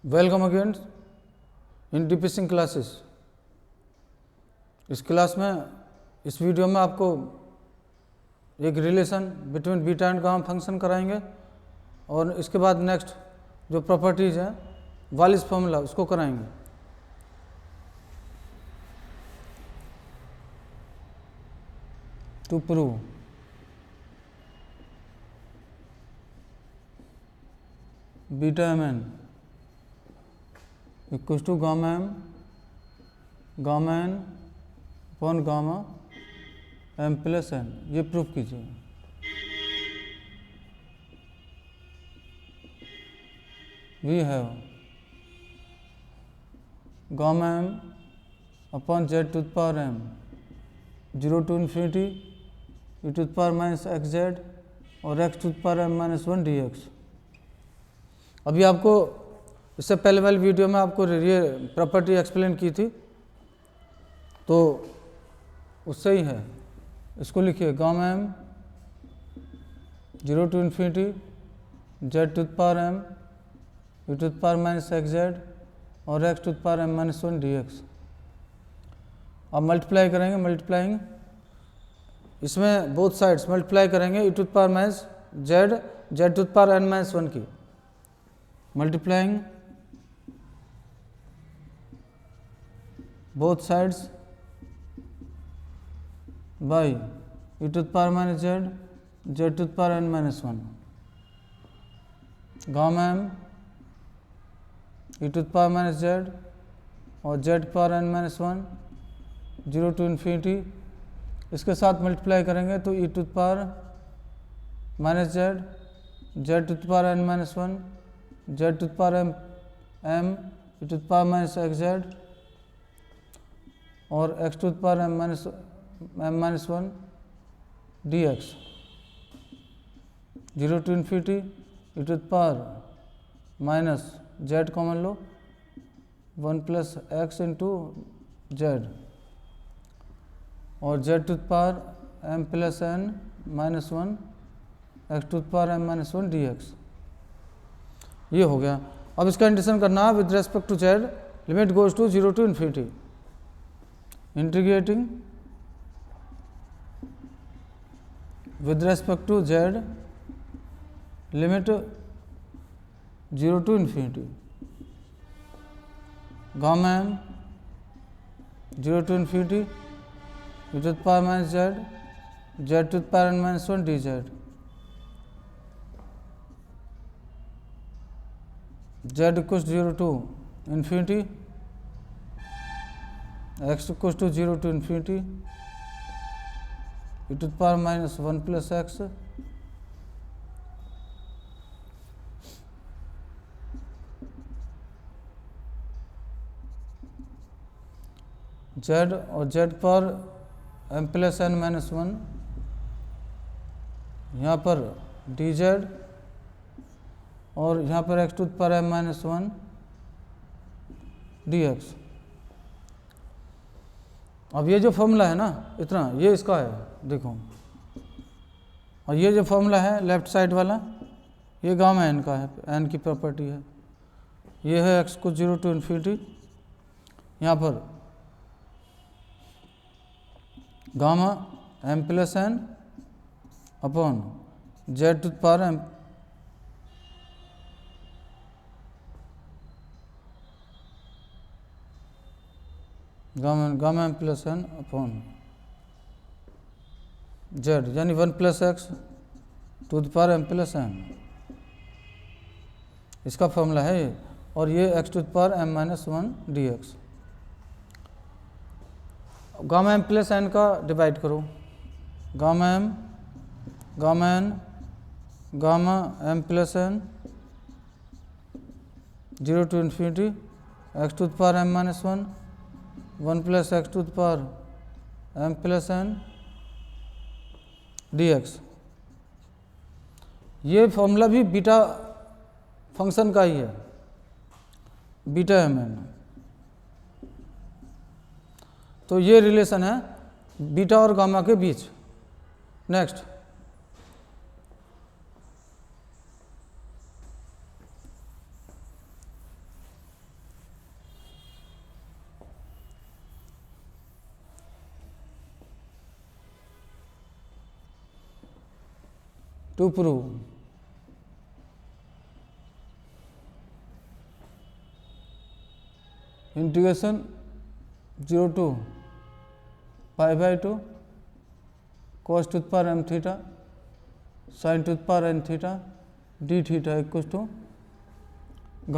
Welcome again in DP Singh classes. इस class में इस वीडियो में आपको एक relation between beta and gamma function कराएंगे और इसके बाद नेक्स्ट जो प्रॉपर्टीज़ हैं वालिस फॉर्मूला उसको कराएंगे। To prove beta M N equals to gamma N upon gamma M plus N, ये प्रूफ कीजिए। We have gamma M upon Z to the power M 0 to infinity e to the power minus X Z और x to the power m minus 1 dx। अभी आपको इससे पहले वाली video में आपको ये प्रॉपर्टी एक्सप्लेन की थी, तो उससे ही है। इसको लिखिए gamma M 0 to infinity Z to the power M e to the power minus X Z और x to the power m minus 1 dx। अब मल्टीप्लाई करेंगे, मल्टीप्लाइंग इसमें बोथ साइड्स मल्टीप्लाई करेंगे e to the power minus Z to the power n minus 1 की, multiplying both sides by e to the power minus z to the power n minus 1 gamma m e to the power minus z और z power n minus 1 0 to infinity, इसके साथ multiply करेंगे तो e to the power minus z to the power n minus 1 z to the power m e to the power minus X Z और x to the power m minus 1 dx 0 to infinity e to the power minus z common low 1 plus X into Z और z to the power m plus n minus 1 x to the power m minus 1 dx। ये हो गया। अब इसका integration करना है with respect to z, limit goes to 0 to infinity, integrating with respect to z limit 0 to infinity gamma m 0 to infinity e to the power minus z to the power n minus 1 dz z equals 0 to infinity x equals to 0 to infinity e to the power minus 1 plus x z और z पर m plus n minus 1, यहाँ पर dz और यहाँ पर x to the power m minus 1 dx। अब ये जो फॉर्मूला है ना इतना, ये इसका है देखो, और ये जो फॉर्मूला है लेफ्ट साइड वाला ये गामा एन का है, एन की प्रॉपर्टी है। ये है x को 0 टू इन्फिनिटी, यहाँ पर gamma m plus n upon z to the power m gamma M plus N upon Z यानी 1 plus X to the power M plus N, इसका फॉर्मूला है ये। और ये X to the power M minus 1 D X. Gamma M plus N का divide करो, gamma M gamma M plus N 0 to infinity X to the power M minus 1 plus X to the power M plus N dx। ये formula भी beta function का ही है, beta M N. तो ये relation है beta और gamma के बीच। Next to prove integration 0 to pi by 2 cos to the power m theta sin to the power n theta d theta equals to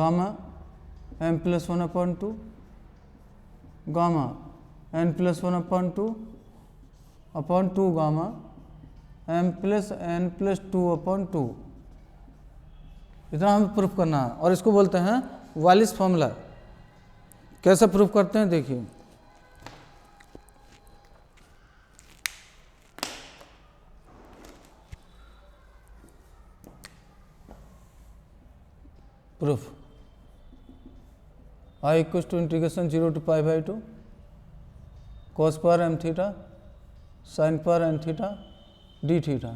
gamma m plus 1 upon 2 gamma n plus 1 upon 2 gamma m plus n plus 2 upon 2। इतना हमें proof करना है और इसको बोलते हैं Wallis formula. कैसे proof करते हैं देखिए, proof I equals to integration 0 to pi by 2 cos power m theta sin power n theta d theta.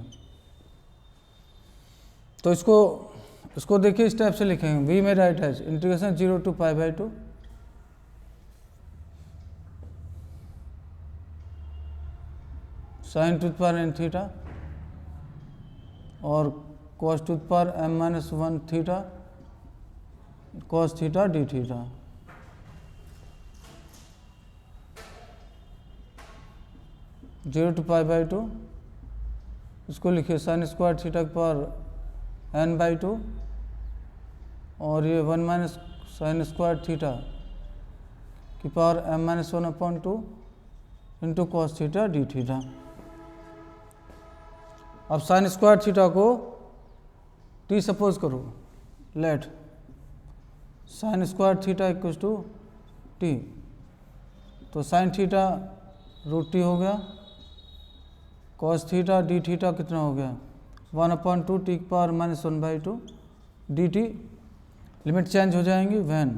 तो इसको देखिए इस टाइप से लिखेंगे, v में राइट है integration 0 to pi by 2 sin to the power n theta और cos to the power m minus 1 theta cos theta d theta. Zero to pi by 2 इसको लिखिए साइन स्क्वायर थीटा की power n by 2 और ये 1 minus sine square theta की power m minus 1 upon 2 into cos theta D theta. अब sine square theta को t suppose करो, let sine square theta equals to t, तो sine theta root T हो गया, cos theta D theta कितना हो गया 1 अपॉन 2 टी की power minus 1 by 2 D T. Limit change हो जाएंगी when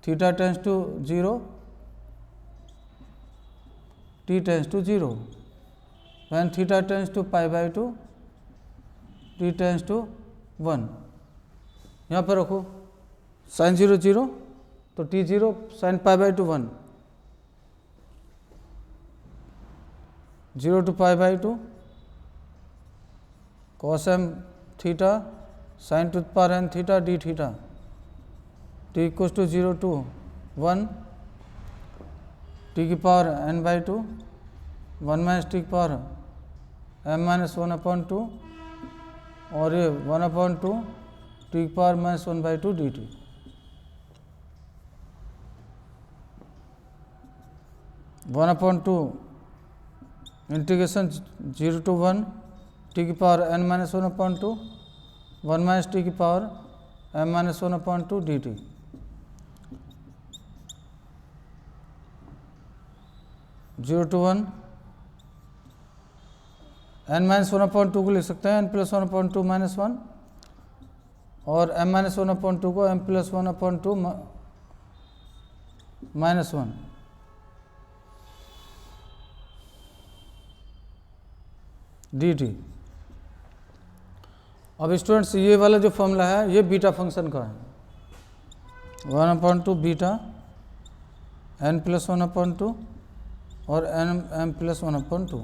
theta tends to 0 T tends to 0 when theta tends to pi by 2 T tends to 1। यहाँ पर रखो साइन 0 0 तो T 0 sine pi by 2 1 0 to pi by 2 cos m theta sin to the power n theta d theta t equals to 0 to 1 t की power n by 2 1 minus t की power m minus 1 upon 2 और ये 1 upon 2 T की power minus 1 by 2 D t. One upon 2 integration 0 to 1 t की power n minus 1 upon 2 1 minus t की power m minus 1 upon 2 D t. Zero to 1 n minus 1 upon 2 को लिख सकते हैं n plus 1 upon 2 minus 1 और m minus 1 upon 2 को m plus 1 upon 2 minus 1। D T. अब students ये वाला जो फॉर्मूला है ये बीटा फंक्शन का है 1 upon 2 beta n plus 1 upon 2 और m प्लस 1 अपॉन 2।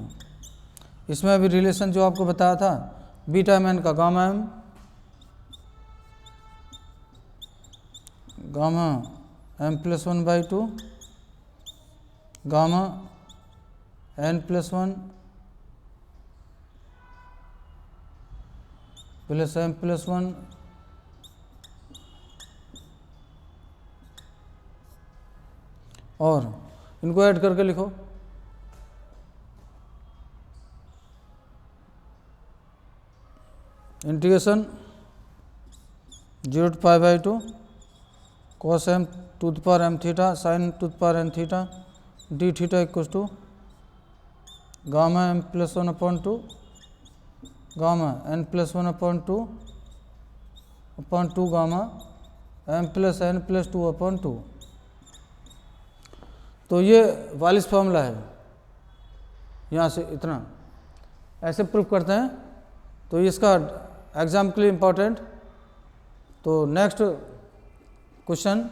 इसमें अभी रिलेशन जो आपको बताया था बीटा m n का gamma m plus 1 by 2 gamma n plus 1 plus m plus 1 और इनको ऐड करके लिखो integration 0 to pi by 2 cos m to the power m theta sin to the power n theta D theta equals to gamma m plus 1 upon 2 gamma n plus 1 upon 2 gamma m plus n plus 2 upon 2। तो ये Wallis formula है, यहाँ से इतना ऐसे proof करते हैं। तो इसका एग्जाम के लिए इम्पोर्टेंट। तो next question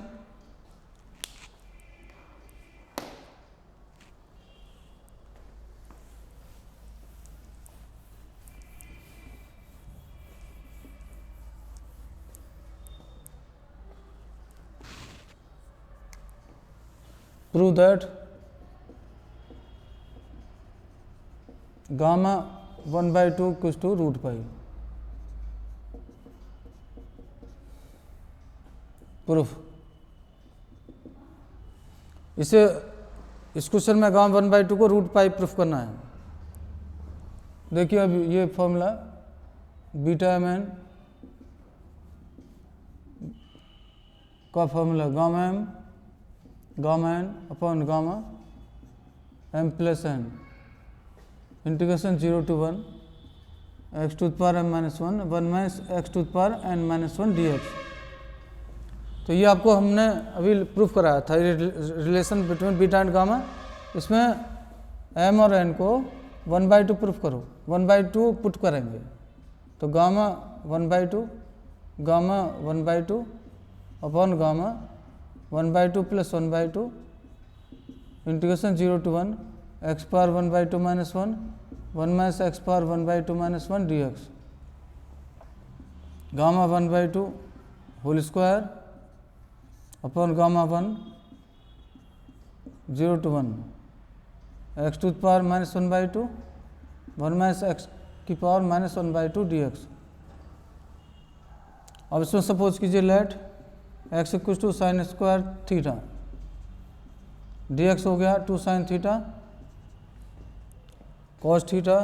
prove that gamma 1/2 equals to root pi. Proof इसे इस क्वेश्चन में गामा 1/2 को रूट पाई प्रूफ करना है। देखिए अब ये फॉर्मूला बीटा एम एन का formula gamma N upon gamma M plus N integration 0 to 1 x to the power m minus 1 minus x to the power n minus 1 dx। तो ये आपको हमने अभी प्रूफ कराया था relation between beta and gamma. इसमें m और n को 1/2 प्रूफ करो, 1/2 पुट करेंगे तो gamma 1/2 upon gamma 1/2 plus 1/2 integration 0 to 1 x power 1/2 minus 1 minus x power 1/2 minus 1 dx। Gamma 1/2 whole square upon gamma 1 0 to 1 x to the power minus 1/2 minus x की power minus 1/2 dx। अब इसमें suppose कीजिए let x equal to sine square theta dx हो गया 2 sine theta cos theta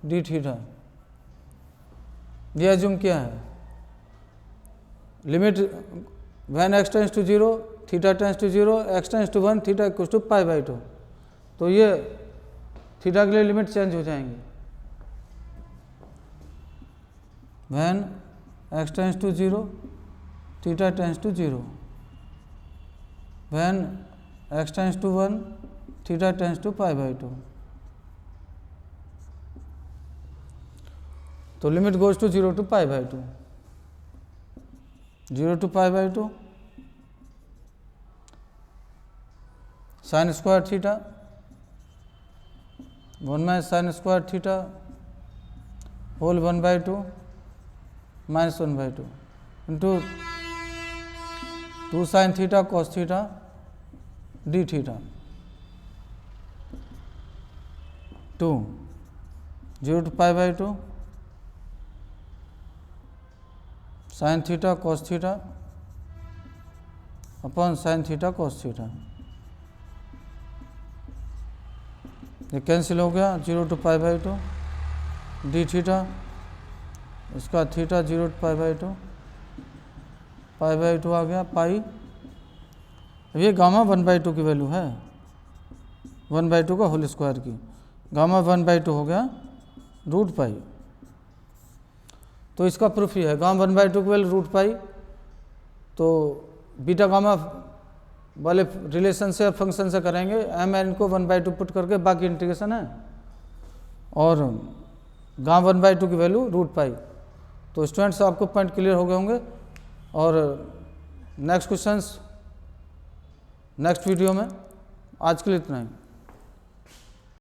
D theta. ये assume क्या है, limit when x tends to 0 theta tends to 0 x tends to 1 theta equal to π/2। तो ये थीटा के लिए लिमिट चेंज हो जाएंगे। When x tends to 0 theta tends to 0 when x tends to 1 theta tends to π/2। तो limit goes to 0 to π/2 0 to π/2 sine square theta 1 minus sine square theta whole 1/2 minus 1/2 into 2 sine theta cos theta D theta 2 0 to π/2 sine theta cos theta upon sine theta cos theta. ये cancel हो गया 0 to π/2 D theta इसका theta 0 to π/2 π/2 आ गया पाई। अब ये gamma 1/2 की value है 1/2 का होल स्क्वायर की, गामा 1/2 हो गया रूट पाई। तो इसका प्रूफ ही है गामा 1/2 की वैल्यू रूट पाई। तो बीटा गामा वाले रिलेशन से फंक्शन से करेंगे एम एन को 1/2 पुट करके बाकी इंटीग्रेशन है और गामा 1/2 की वैल्यू रूट पाई। तो स्टूडेंट्स आपको पॉइंट क्लियर हो गए होंगे और नेक्स्ट क्वेश्चंस नेक्स्ट वीडियो में। आज के लिए इतना ही।